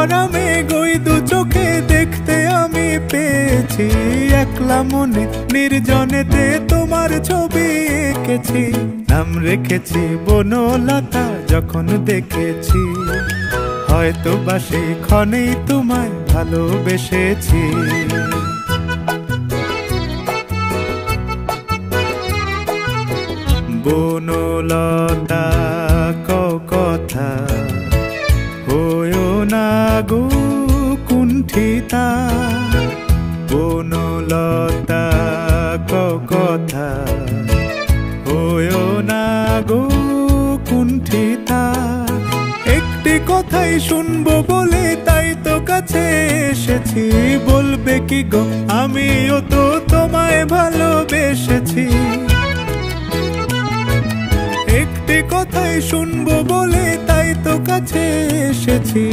আরামে গই দু চোখে দেখতে আমি পেয়েছি, একলা মনে নির্জনেতে তোমার ছবি এঁকেছি। নাম রেখেছি বনলতা যখন দেখেছি, হয়তো বা সেই ক্ষণেই তোমায় ভালোবেসেছি। বনলতা কথা হয়ো না গো কুণ্ঠিতা, বনলতা কথা হয়ো না গো কুণ্ঠিতা। একটি কথাই শুনবো বলে তাই তো কাছে এসেছি, বলবে কি গো আমিও তো তোমায় ভালোবেসেছি। একটি কথাই শুনবো বলে তাই তো কাছে এসেছি।